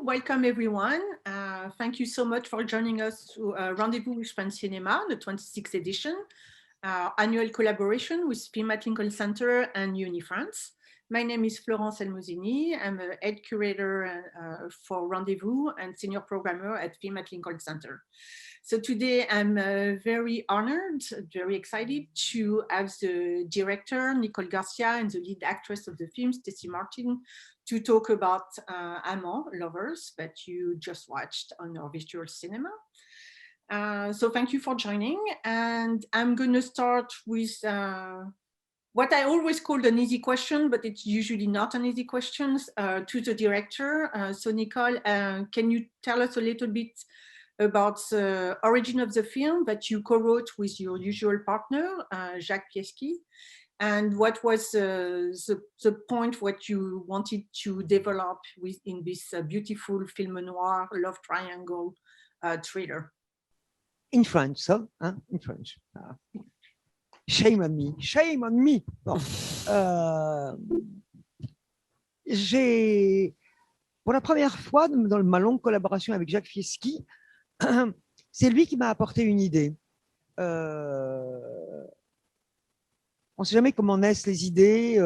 welcome everyone. Thank you so much for joining us to Rendez-Vous with Frantz Cinema, the 26th edition, annual collaboration with Thematic Center and Uni France. My name is Florence Elmosini. I'm a head curator for Rendez-Vous and senior programmer at Thematic Center. So today I'm very honored, very excited to have the director, Nicole Garcia, and the lead actress of the film, Stacy Martin, to talk about Amant, Lovers, that you just watched on our virtual cinema. So thank you for joining. And I'm going to start with what I always call an easy question, but it's usually not an easy question, to the director. So Nicole, can you tell us a little bit about the origin of the film that you co-wrote with your usual partner, Jacques Pieschi, and what was the point what you wanted to develop in this beautiful film noir love triangle thriller? In French, huh? In French. Shame on me, shame on me. Bon. J'ai, pour la première fois dans ma longue collaboration avec Jacques Pieschi, c'est lui qui m'a apporté une idée. On ne sait jamais comment naissent les idées.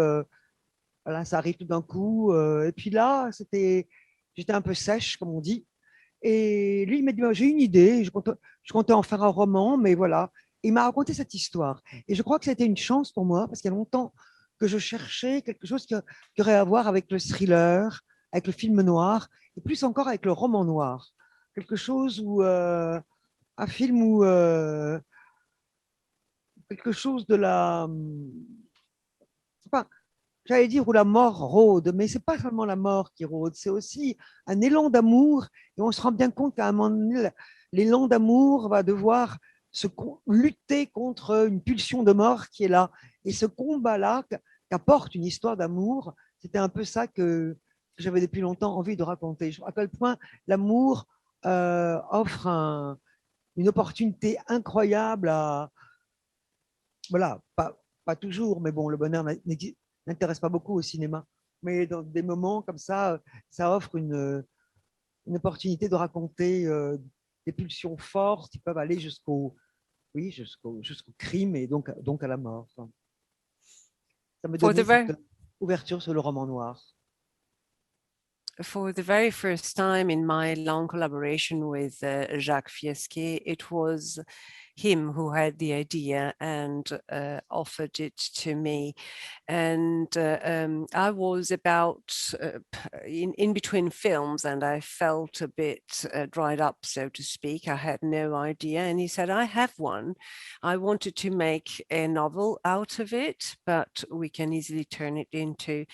Voilà, ça arrive tout d'un coup. Et puis là, j'étais un peu sèche, comme on dit. Et lui, il m'a dit, j'ai une idée. Je comptais en faire un roman, mais voilà. Il m'a raconté cette histoire. Et je crois que c'était une chance pour moi, parce qu'il y a longtemps que je cherchais quelque chose qui aurait à voir avec le thriller, avec le film noir, et plus encore avec le roman noir. Quelque chose où un film où quelque chose de la, enfin, j'allais dire où la mort rôde, mais c'est pas seulement la mort qui rôde, c'est aussi un élan d'amour, et on se rend bien compte qu'à un moment donné, l'élan d'amour va devoir lutter contre une pulsion de mort qui est là, et ce combat-là qu'apporte une histoire d'amour, c'était un peu ça que j'avais depuis longtemps envie de raconter. Je crois à quel point l'amour offre une opportunité incroyable à, voilà, pas toujours, mais bon, le bonheur n'intéresse pas beaucoup au cinéma, mais dans des moments comme ça offre une opportunité de raconter des pulsions fortes qui peuvent aller jusqu'au crime et donc à la mort. Ça me donne cette ouverture sur le roman noir. For the very first time in my long collaboration with Jacques Pieschi, it was him who had the idea and offered it to me. And I was about in between films, and I felt a bit dried up, so to speak. I had no idea. And he said, I have one. I wanted to make a novel out of it, but we can easily turn it into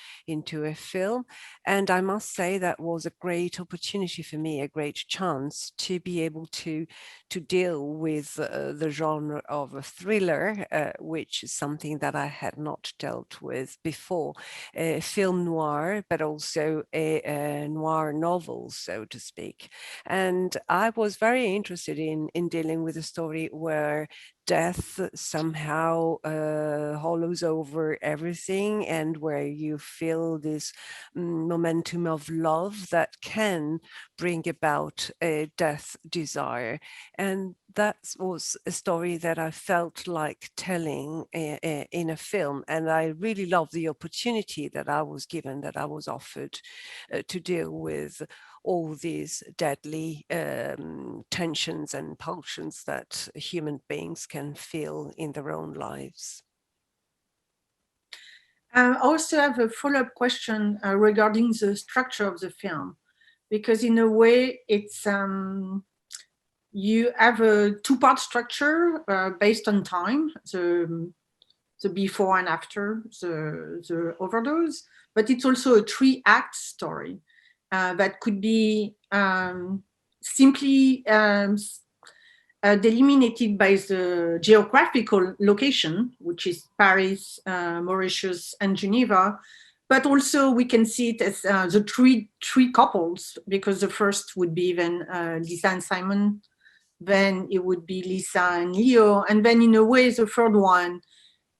a film. And I must say that was a great opportunity for me, a great chance to be able to deal with the genre of a thriller, which is something that I had not dealt with before, a film noir, but also a noir novel, so to speak. And I was very interested in dealing with a story where death somehow hollows over everything, and where you feel this momentum of love that can bring about a death desire. And that was a story that I felt like telling in a film. And I really loved the opportunity that I was given, that I was offered to deal with all these deadly tensions and pulsions that human beings can feel in their own lives. I also have a follow-up question regarding the structure of the film, because in a way it's you have a two-part structure based on time, the before and after the overdose, but it's also a three-act story that could be simply delimited by the geographical location, which is Paris, Mauritius, and Geneva. But also we can see it as the three couples, because the first would be then Lisa and Simon, then it would be Lisa and Leo, and then in a way the third one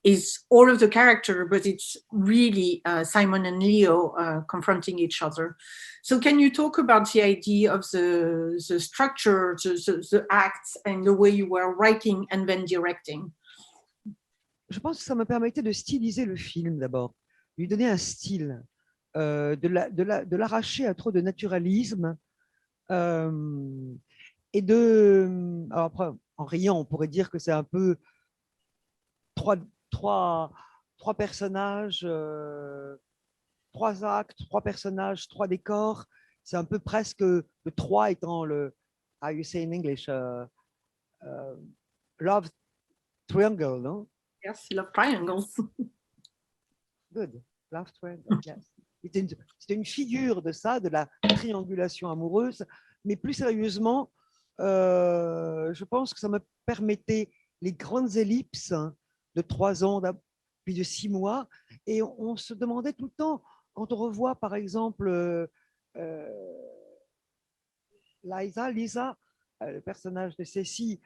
is all of the character, but it's really Simon and Leo confronting each other. So can you talk about the idea of the structure, the acts, and the way you were writing and then directing? Je pense que ça me permettait de styliser le film d'abord, lui donner un style, de l'arracher à trop de naturalisme. Et alors après, en riant, on pourrait dire que c'est un peu trois personnages, 3 actes, 3 personnages, 3 décors. C'est un peu presque le 3 étant le, how you say in English, love triangle, non? Yes, love triangles. Good, love triangle, yes. C'était une figure de ça, de la triangulation amoureuse, mais plus sérieusement, je pense que ça me permettait les grandes ellipses de 3 ans, puis de 6 mois, et on se demandait tout le temps, quand on revoit par exemple Lisa, le personnage de Stacy,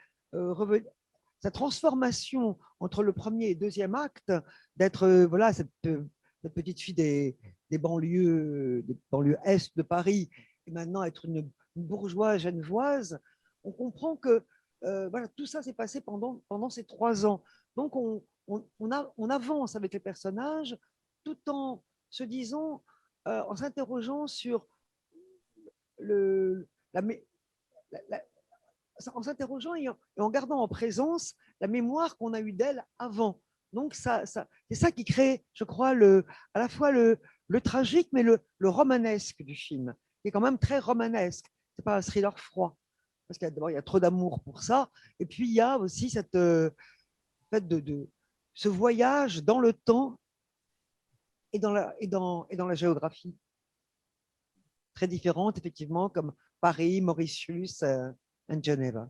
sa transformation entre le premier et deuxième acte, d'être voilà, cette petite fille des banlieues est de Paris, et maintenant être une bourgeoise genevoise, on comprend que voilà, tout ça s'est passé pendant ces 3 ans. Donc on avance avec les personnages tout en se disant, en s'interrogeant sur en s'interrogeant et en gardant en présence la mémoire qu'on a eue d'elle avant. Donc c'est ça qui crée, je crois, à la fois le tragique, mais le romanesque du film, qui est quand même très romanesque. C'est pas un thriller froid, parce qu'il y a trop d'amour pour ça. Et puis il y a aussi cette fait de ce voyage dans le temps et dans la géographie, très différente effectivement, comme Paris, Mauritius and Geneva.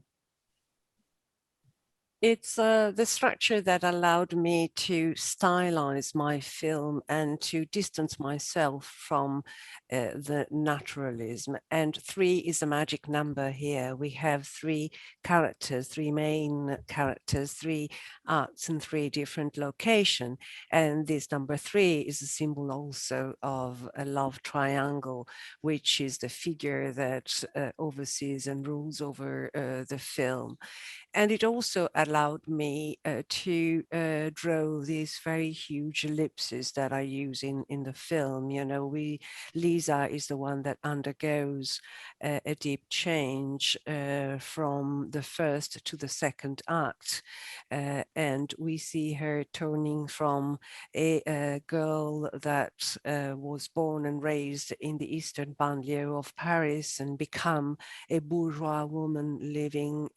It's the structure that allowed me to stylize my film and to distance myself from the naturalism. And 3 is a magic number here. We have 3 characters, 3 main characters, 3 acts in 3 different locations. And this number 3 is a symbol also of a love triangle, which is the figure that oversees and rules over the film. And it also allowed me to draw these very huge ellipses that I use in the film. You know, Lisa is the one that undergoes a deep change from the first to the second act. And we see her turning from a girl that was born and raised in the eastern banlieue of Paris and become a bourgeois woman living,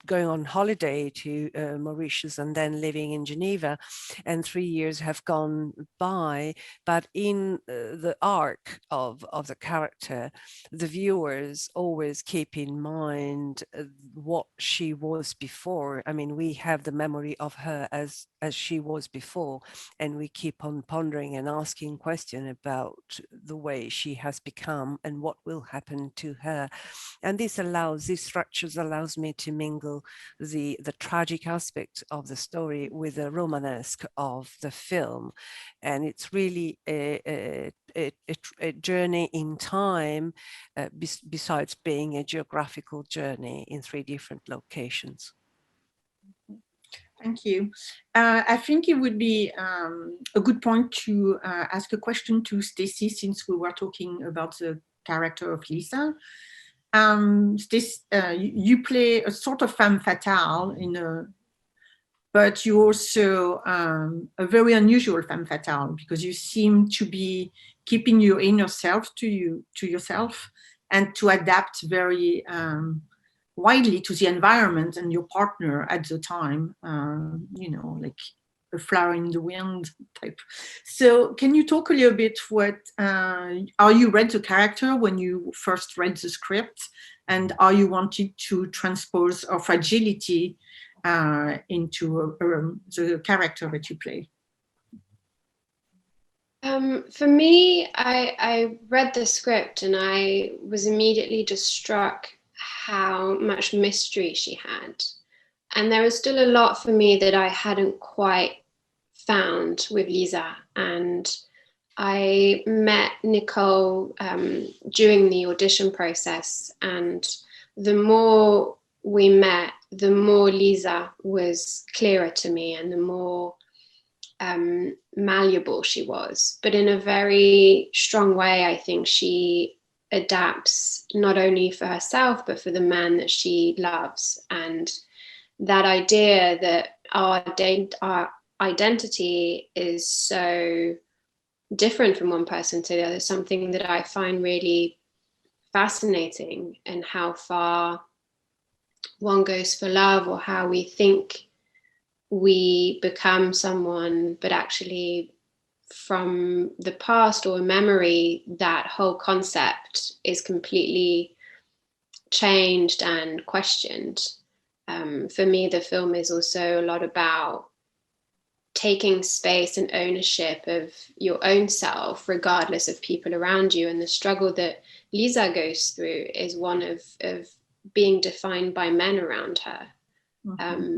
going on holiday to Mauritius and then living in Geneva, and 3 years have gone by. But in the arc of the character, the viewers always keep in mind what she was before. I mean, we have the memory of her as she was before, and we keep on pondering and asking questions about the way she has become and what will happen to her. And these structures allows me to mingle the tragic aspect of the story with the Romanesque of the film. And it's really a journey in time, besides being a geographical journey in 3 different locations. Thank you. I think it would be a good point to ask a question to Stacy, since we were talking about the character of Lisa. You play a sort of femme fatale but you also a very unusual femme fatale, because you seem to be keeping your inner self to yourself and to adapt very widely to the environment and your partner at the time, you know, like a flower in the wind type. So can you talk a little bit how you read the character when you first read the script, and how you wanted to transpose our fragility into the character that you play? For me, I read the script and I was immediately just struck how much mystery she had. And there was still a lot for me that I hadn't quite found with Lisa. And I met Nicole during the audition process, and the more we met, the more Lisa was clearer to me, and the more malleable she was, but in a very strong way. I think she adapts not only for herself, but for the man that she loves. And that idea that our identity is so different from one person to the other, something that I find really fascinating, and how far one goes for love, or how we think we become someone, but actually from the past or memory, that whole concept is completely changed and questioned. For me, the film is also a lot about taking space and ownership of your own self, regardless of people around you. And the struggle that Lisa goes through is one of being defined by men around her. Mm-hmm.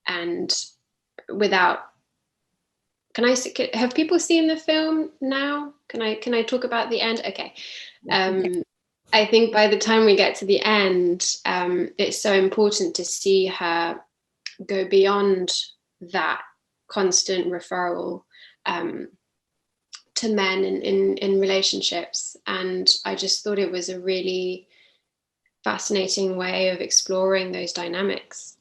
And without, have people seen the film now? Can I talk about the end? Okay. I think by the time we get to the end, it's so important to see her go beyond that constant referral to men in relationships. And I just thought it was a really fascinating way of exploring those dynamics.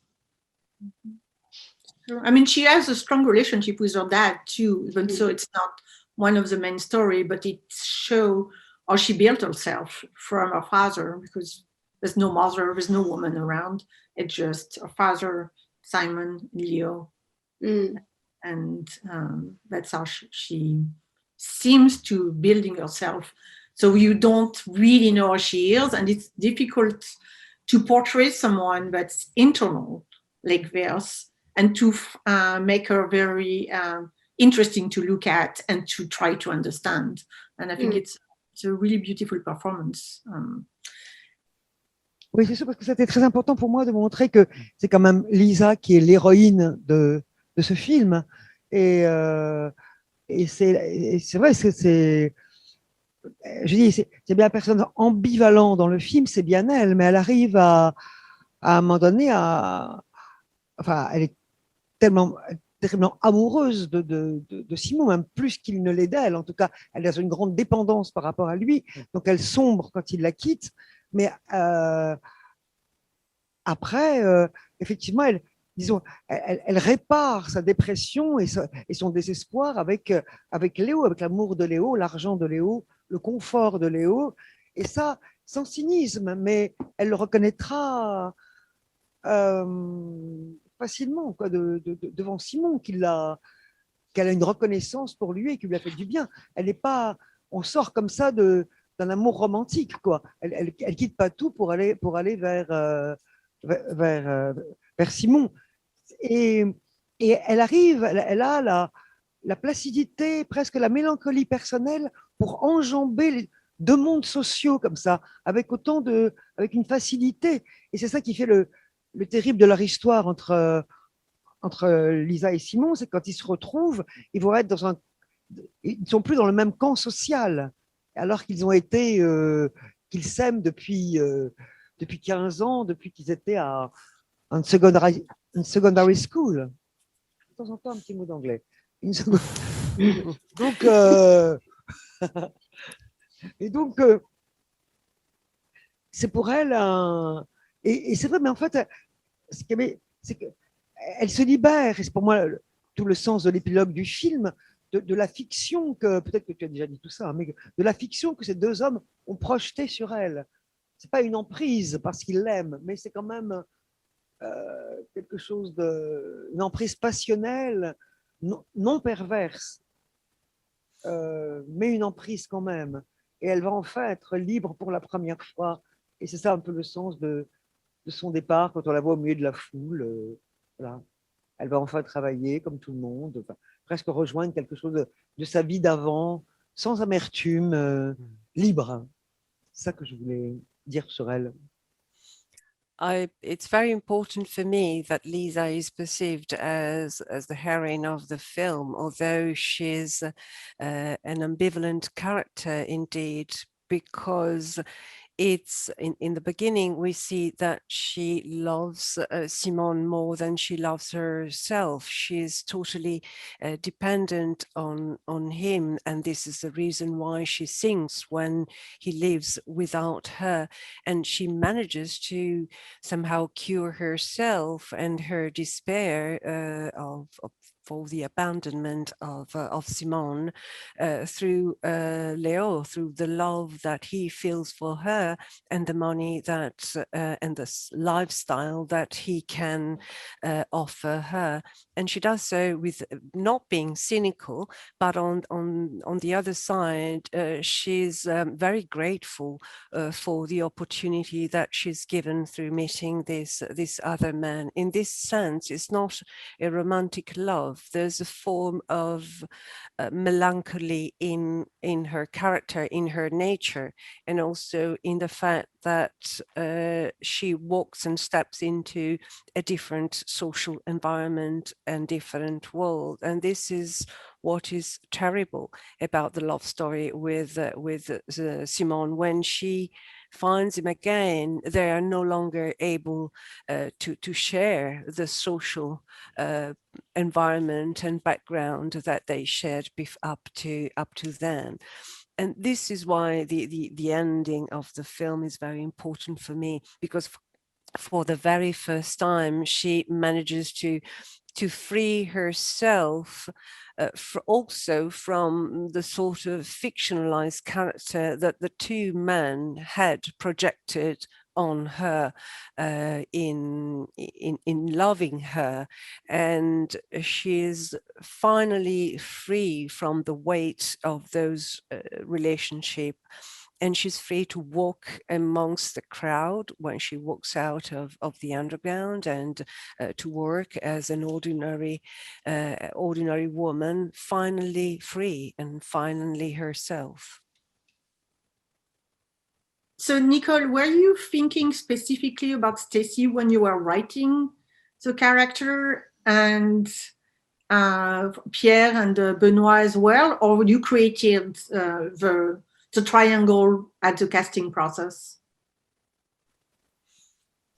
I mean, she has a strong relationship with her dad too, even so it's not one of the main story, but it shows how she built herself from her father, because there's no mother, there's no woman around. It's just her father, Simon, Leo. And that's how she seems to building herself. So you don't really know how she is, and it's difficult to portray someone that's internal like this, and to make her very interesting to look at and to try to understand. And I think it's a really beautiful performance. Oui, c'est sûr, parce que c'était très important pour moi de montrer que c'est quand même Lisa qui est l'héroïne de ce film. Et c'est vrai, je dis, c'est bien un personnage ambivalent dans le film, c'est bien elle, mais elle arrive à un moment donné enfin, elle est terriblement amoureuse de Simon, même plus qu'il ne l'est d'elle. En tout cas, elle a une grande dépendance par rapport à lui, donc elle sombre quand il la quitte. Mais après, effectivement, elle répare sa dépression et son désespoir avec Léo, avec l'amour de Léo, l'argent de Léo, le confort de Léo, et ça, sans cynisme, mais elle le reconnaîtra facilement, quoi, devant Simon, qu'elle a une reconnaissance pour lui et qu'il lui a fait du bien. Elle n'est pas, on sort comme ça d'un amour romantique, quoi. Elle quitte pas tout pour aller vers Simon. Et elle arrive, elle a la placidité, presque la mélancolie personnelle pour enjamber deux mondes sociaux comme ça, avec une facilité. Et c'est ça qui fait le terrible de leur histoire entre Lisa et Simon, c'est que quand ils se retrouvent, ils vont être ils ne sont plus dans le même camp social, alors qu'ils ont été, qu'ils s'aiment depuis 15 ans, depuis qu'ils étaient à une secondary school. De temps en temps, un petit mot d'anglais. Donc, c'est pour elle et c'est vrai, mais en fait, c'est qu'elle se libère, et c'est pour moi tout le sens de l'épilogue du film, de la fiction que, peut-être que tu as déjà dit tout ça, mais de la fiction que ces deux hommes ont projetée sur elle. C'est pas une emprise parce qu'ils l'aiment, mais c'est quand même quelque chose une emprise passionnelle, non perverse, mais une emprise quand même. Et elle va enfin être libre pour la première fois. Et c'est ça un peu le sens de son départ, quand on la voit au milieu de la foule. Voilà. Elle va enfin travailler comme tout le monde, enfin, presque rejoindre quelque chose de sa vie d'avant, sans amertume, libre. C'est ça que je voulais dire sur elle. it's very important for me that Lisa is perceived as the heroine of the film, although she's an ambivalent character indeed, because it's in the beginning we see that she loves Simone more than she loves herself. She's totally dependent on him, and this is the reason why she sings when he lives without her, and she manages to somehow cure herself and her despair for the abandonment of Simone through Leo, through the love that he feels for her and the money that and the lifestyle that he can offer her. And she does so with not being cynical, but on the other side, she's very grateful for the opportunity that she's given through meeting this other man. In this sense, it's not a romantic love. There's a form of melancholy in her character, in her nature, and also in the fact that she walks and steps into a different social environment and different world. And this is what is terrible about the love story with Simone. When she finds him again, they are no longer able to share the social environment and background that they shared up to then. And this is why the ending of the film is very important for me, because for the very first time she manages to free herself also from the sort of fictionalized character that the two men had projected on her in loving her. And she is finally free from the weight of those relationships, and she's free to walk amongst the crowd when she walks out of the underground and to work as an ordinary woman, finally free and finally herself. So Nicole, were you thinking specifically about Stacy when you were writing the character, and Pierre and Benoît as well, or you created the triangle at the casting process?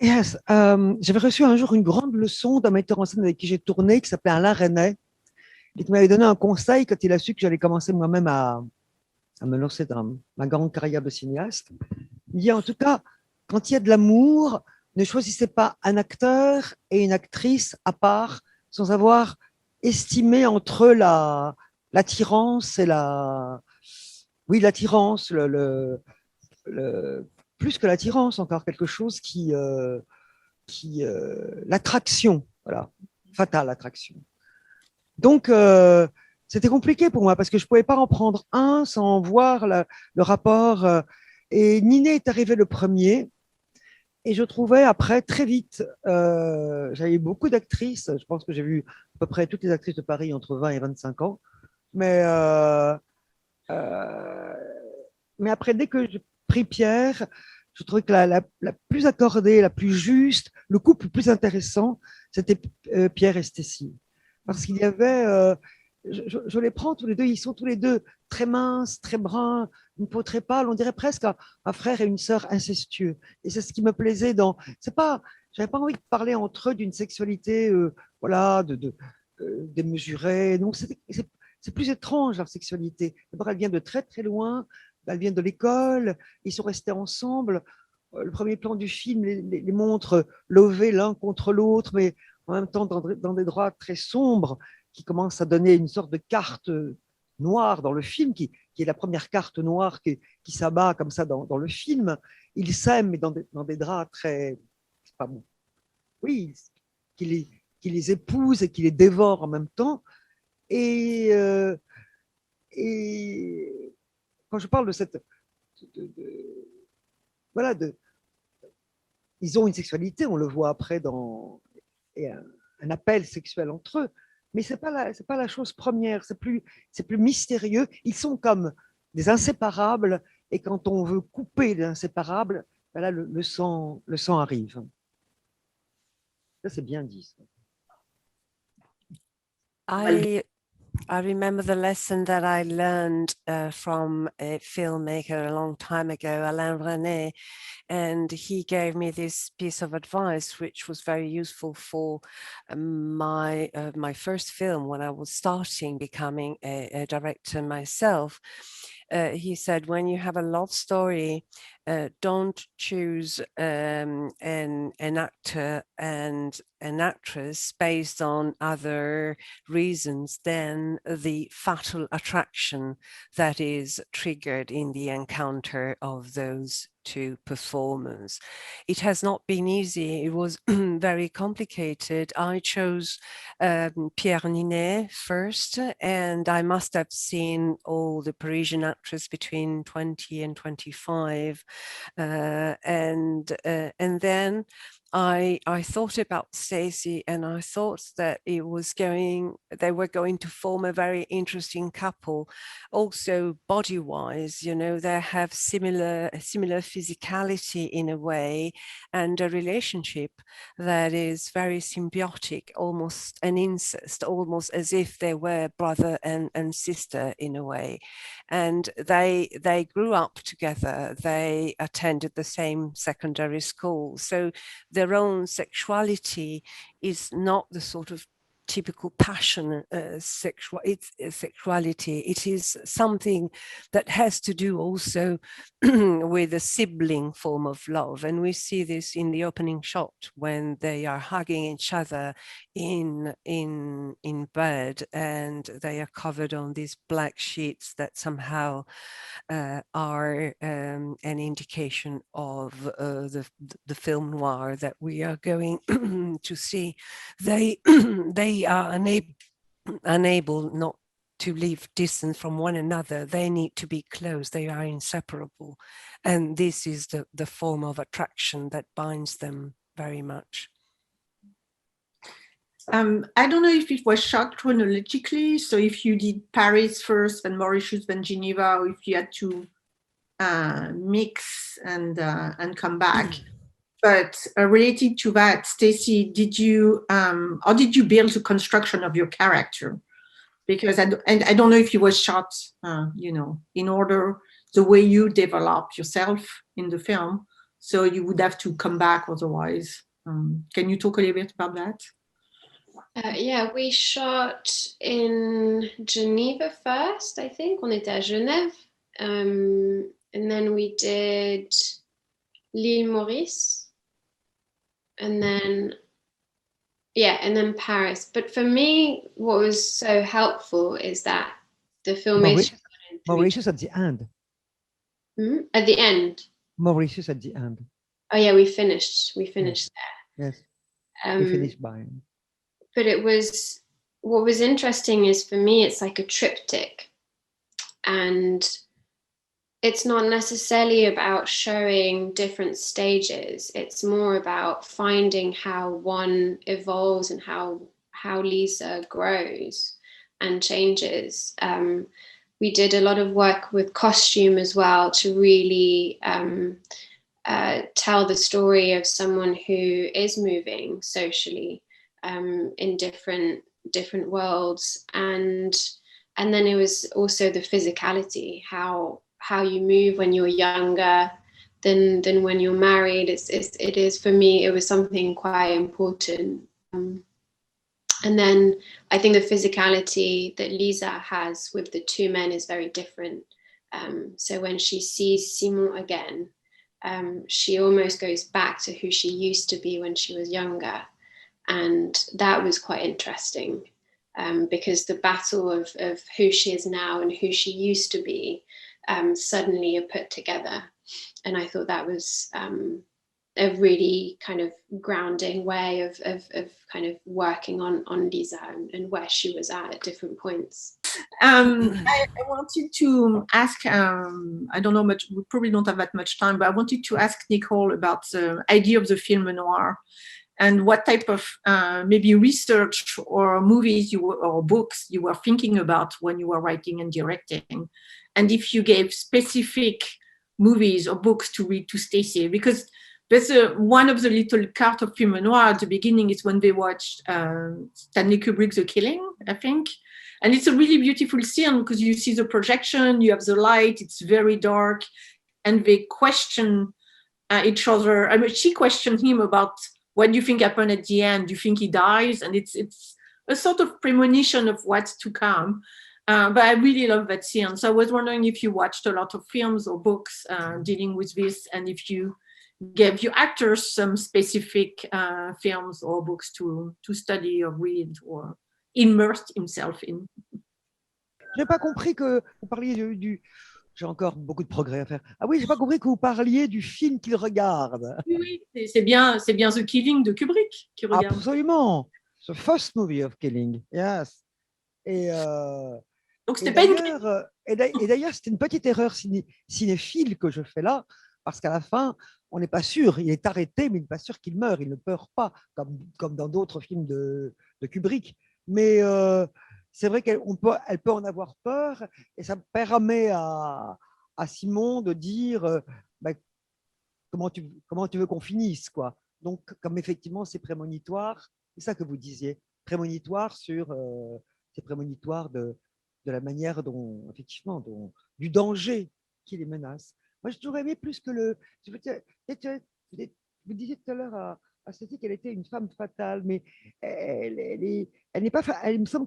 Yes, j'avais reçu un jour une grande leçon d'un metteur en scène avec qui j'ai tourné, qui s'appelait Alain Renet, et qui m'avait donné un conseil quand il a su que j'allais commencer moi-même à me lancer dans ma grande carrière de cinéaste. Il dit en tout cas, quand il y a de l'amour, ne choisissez pas un acteur et une actrice à part, sans avoir estimé entre eux l'attirance et l'attirance, plus que l'attirance, encore quelque chose l'attraction, voilà, fatale attraction. Donc, c'était compliqué pour moi parce que je ne pouvais pas en prendre un sans voir le rapport. Et Niney est arrivé le premier. Et je trouvais après, très vite, j'avais beaucoup d'actrices. Je pense que j'ai vu à peu près toutes les actrices de Paris entre 20 et 25 ans. Mais après, dès que j'ai pris Pierre, je trouvais que la plus accordée, la plus juste, le couple le plus intéressant, c'était Pierre et Stacy. Parce qu'il y avait, je les prends tous les deux, ils sont tous les deux très minces, très bruns, une peau très pâle, on dirait presque un frère et une sœur incestueux. Et c'est ce qui me plaisait j'avais pas envie de parler entre eux d'une sexualité, voilà, démesurée. Donc c'est plus étrange leur sexualité. D'abord, elle vient de très très loin, elle vient de l'école, ils sont restés ensemble. Le premier plan du film les montre lovés l'un contre l'autre, mais en même temps dans des draps très sombres qui commencent à donner une sorte de carte noire dans le film, qui est la première carte noire qui s'abat comme ça dans le film. Ils s'aiment, mais dans des draps très... pas bon. Oui, qui les épousent et qui les dévorent en même temps. Et quand je parle de cette... voilà, ils ont une sexualité, on le voit après et un appel sexuel entre eux, mais c'est pas la chose première, c'est plus mystérieux. Ils sont comme des inséparables, et quand on veut couper les inséparables, ben là le sang arrive. Ça, c'est bien dit. Ça. I remember the lesson that I learned from a filmmaker a long time ago, Alain René, and he gave me this piece of advice, which was very useful for my first film when I was starting becoming a director myself. He said, when you have a love story, don't choose an actor and an actress based on other reasons than the fatal attraction that is triggered in the encounter of those two performers. It has not been easy. It was very complicated. I chose Pierre Niney first, and I must have seen all the Parisian actors between 20 and 25. And then I thought about Stacy, and I thought that they were going to form a very interesting couple. Also body-wise, you know, they have similar physicality in a way, and a relationship that is very symbiotic, almost an incest, almost as if they were brother and sister in a way. And they grew up together. They attended the same secondary school. So their own sexuality is not the sort of typical passion sexuality. It is something that has to do also with a sibling form of love. And we see this in the opening shot when they are hugging each other in bed, and they are covered on these black sheets that somehow are an indication of the film noir that we are going to see. They are unable not to live distant from one another. They need to be close. They are inseparable. And this is the form of attraction that binds them very much. I don't know if it was shot chronologically. So if you did Paris first, then Mauritius, then Geneva, or if you had to mix and come back. But related to that, Stacy, did you how did you build the construction of your character? Because I don't know if it was shot, you know, in order the way you develop yourself in the film. So you would have to come back otherwise. Can you talk a little bit about that? Yeah, we shot in Geneva first, I think. On était à Genève. And then we did l'île Maurice. And then Paris. But for me, what was so helpful is that the filmation Mauritius at the end. At the end. Mauritius at the end. Oh yeah, we finished there. Yes. We finished by. But what was interesting is, for me, it's like a triptych, and it's not necessarily about showing different stages. It's more about finding how one evolves and how Lisa grows and changes. We did a lot of work with costume as well to really tell the story of someone who is moving socially in different worlds, and then it was also the physicality, how you move when you're younger than when you're married. It is for me, it was something quite important. And then I think the physicality that Lisa has with the two men is very different. So when she sees Simon again, she almost goes back to who she used to be when she was younger. And that was quite interesting, because the battle of who she is now and who she used to be suddenly are put together. And I thought that was a really kind of grounding way of kind of working on Lisa and where she was at different points. I wanted to ask, I don't know much, we probably don't have that much time, but I wanted to ask Nicole about the idea of the film noir. And what type of maybe research or movies or books you were thinking about when you were writing and directing, and if you gave specific movies or books to read to Stacy, because There's one of the little cart of film noir at the beginning is when they watched Stanley Kubrick's The Killing, I think. And it's a really beautiful scene because you see the projection, you have the light, it's very dark, and they question each other. I mean, she questioned him about what do you think happened at the end? Do you think he dies? And it's a sort of premonition of what's to come. But I really love that scene. So I was wondering if you watched a lot of films or books dealing with this, and if you gave your actors some specific films or books to study or read or immerse himself in. Je n'ai pas compris que vous parliez du... J'ai encore beaucoup de progrès à faire. Ah oui, je n'ai pas compris que vous parliez du film qu'il regarde. Oui, c'est bien The Killing de Kubrick qui regarde. Absolument. The first movie of Killing, yes. Et, donc, c'était pas et d'ailleurs, c'était une petite erreur cinéphile que je fais là, parce qu'à la fin, on n'est pas sûr. Il est arrêté, mais il n'est pas sûr qu'il meure. Il ne pleure pas, comme dans d'autres films de Kubrick. Mais c'est vrai qu'elle peut en avoir peur, et ça permet à Simon de dire comment tu veux qu'on finisse, quoi. Donc, comme effectivement, c'est prémonitoire, c'est ça que vous disiez, prémonitoire c'est prémonitoire de la manière dont, effectivement, du danger qui les menace. Moi, j'ai toujours aimé plus que vous disiez tout à l'heure à Stacy qu'elle était une femme fatale, mais elle n'est pas. Il me semble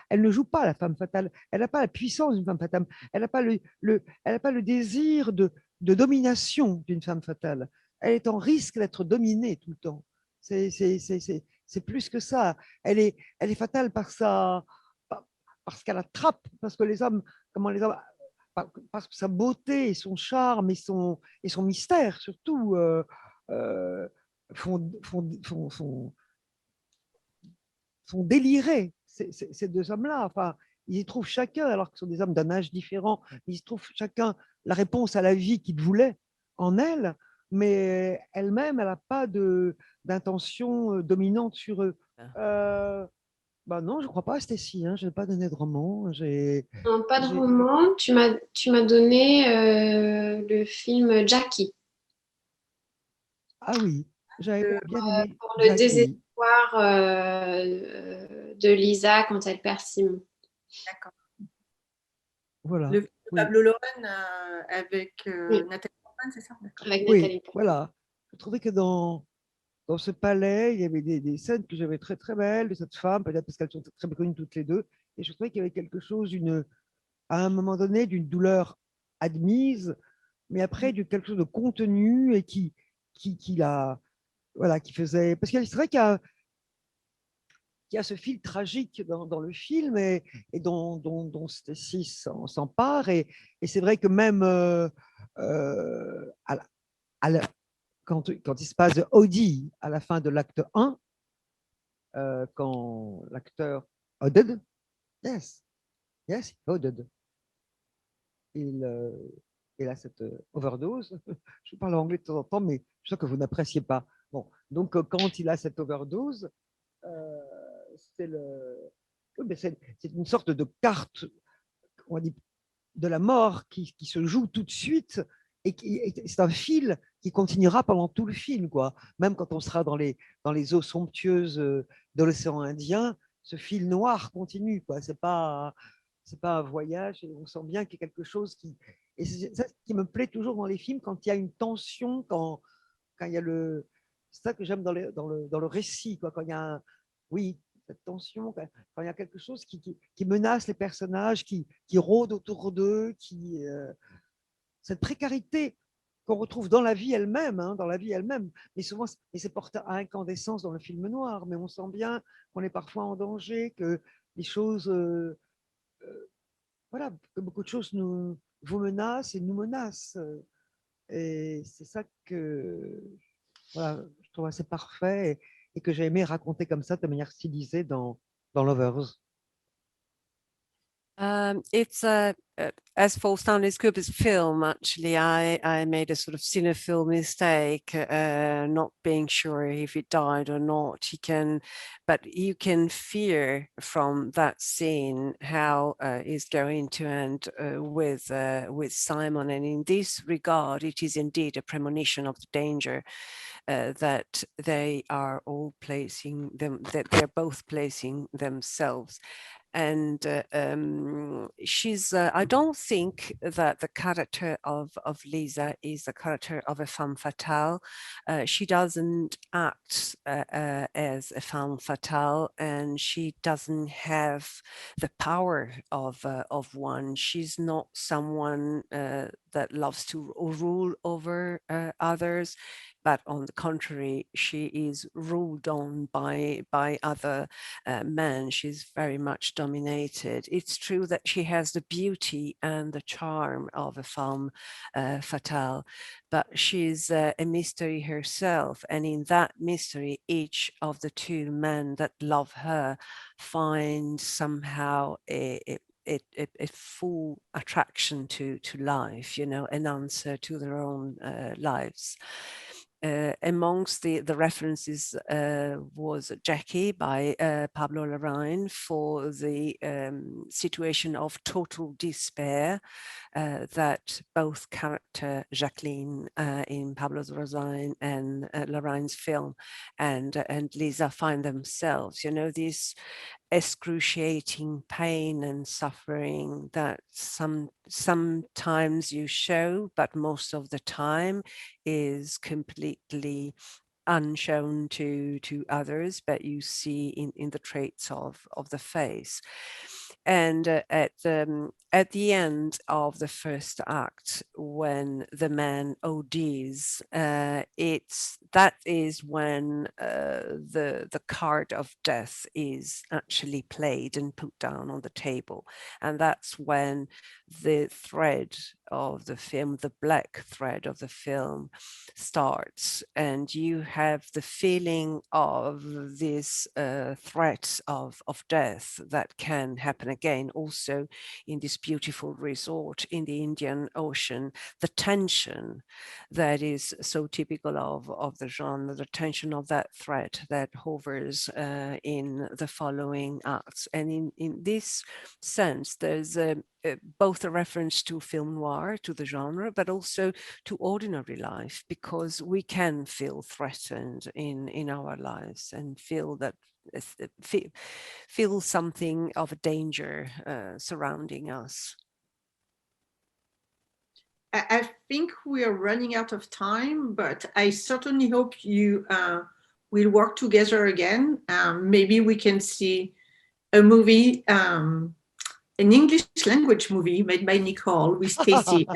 elle ne joue pas la femme fatale. Elle n'a pas la puissance d'une femme fatale. Elle n'a pas le désir de domination d'une femme fatale. Elle est en risque d'être dominée tout le temps. C'est plus que ça. Elle est fatale parce qu'elle attrape, parce que les hommes, parce que sa beauté et son charme et son mystère surtout font délirer ces deux hommes-là. Enfin, ils y trouvent chacun, alors que ce sont des hommes d'un âge différent, ils y trouvent chacun la réponse à la vie qu'ils voulaient en elle, mais elle-même, elle n'a pas d'intention dominante sur eux. Non, je ne crois pas, Stacy. Je n'ai pas donné de roman. Non, pas de roman. Tu m'as donné le film Jackie. Ah oui, j'avais bien aimé. Pour le désespoir de Lisa quand elle perd Simon. D'accord. Voilà. Le Pablo Loren avec Nathalie Portman, c'est ça? Avec oui, Nathalie Portman. Voilà. Je trouvais que dans ce palais, il y avait des scènes que j'avais très très belles de cette femme, peut-être parce qu'elles sont très connues toutes les deux. Et je trouvais qu'il y avait quelque chose, à un moment donné, d'une douleur admise, mais après, quelque chose de contenu et qui faisait. Parce que c'est vrai qu'il y a ce fil tragique dans le film et dont Stacy s'empare. Et c'est vrai que même quand il se passe de Odie à la fin de l'acte 1, quand l'acteur Oded, yes, Oded, il a cette overdose. Je parle anglais de temps en temps, mais je sais que vous n'appréciez pas. Bon, donc quand il a cette overdose, c'est une sorte de carte, on dit, de la mort qui se joue tout de suite, et c'est un fil qui continuera pendant tout le film, quoi. Même quand on sera dans les eaux somptueuses de l'océan Indien, ce fil noir continue, quoi. C'est pas un voyage, et on sent bien qu'il y a quelque chose et c'est ça qui me plaît toujours dans les films, quand il y a une tension, quand il y a c'est ça que j'aime dans le récit, quoi. Quand il y a cette tension, quand il y a quelque chose qui menace les personnages, qui rôde autour d'eux, cette précarité qu'on retrouve dans la vie elle-même, mais souvent, c'est porté à incandescence dans le film noir, mais on sent bien qu'on est parfois en danger, que les choses, que beaucoup de choses vous menacent et nous menacent. Et c'est ça que je trouve assez parfait et que j'ai aimé raconter comme ça, de manière stylisée dans Lovers. It's as for Stanley Kubrick's film, actually, I made a sort of cinephile mistake, not being sure if he died or not. But you can fear from that scene how it's going to end with Simon. And in this regard, it is indeed a premonition of the danger that they are all placing them, that they're both placing themselves. And she's I don't think that the character of Lisa is the character of a femme fatale. She doesn't act as a femme fatale, and she doesn't have the power of one. She's not someone that loves to rule over others, but on the contrary, she is ruled on by other men. She's very much dominated. It's true that she has the beauty and the charm of a femme fatale, but she's a mystery herself. And in that mystery, each of the two men that love her find somehow a full attraction to life, an answer to their own lives. Amongst the references was Jackie by Pablo Larraín for the situation of total despair that both character Jacqueline in Pablo Larraín and Larraín's film and Lisa find themselves, this excruciating pain and suffering that sometimes you show, but most of the time is completely unshown to others, but you see in the traits of the face. And at the end of the first act, when the man ODs, that is when the card of death is actually played and put down on the table, and that's when the thread of the film, the black thread of the film, starts, and you have the feeling of this threat of death that can happen again. Also, in this beautiful resort in the Indian Ocean, the tension that is so typical of the genre, the tension of that threat that hovers in the following acts. And in this sense, there's both a reference to film noir, to the genre, but also to ordinary life, because we can feel threatened in our lives and feel that feel something of a danger surrounding us. I think we are running out of time, but I certainly hope you will work together again. Maybe we can see a movie, an English language movie made by Nicole with Stacy.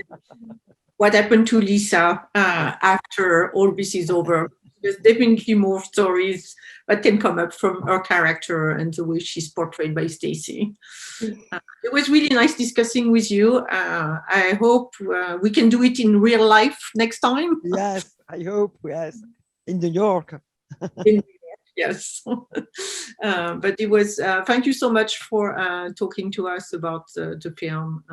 What happened to Lisa after all this is over? There's definitely more stories that can come up from her character and the way she's portrayed by Stacy. It was really nice discussing with you. I hope we can do it in real life next time. Yes, I hope, yes. In New York. In New York, yes. But it was, thank you so much for talking to us about the film.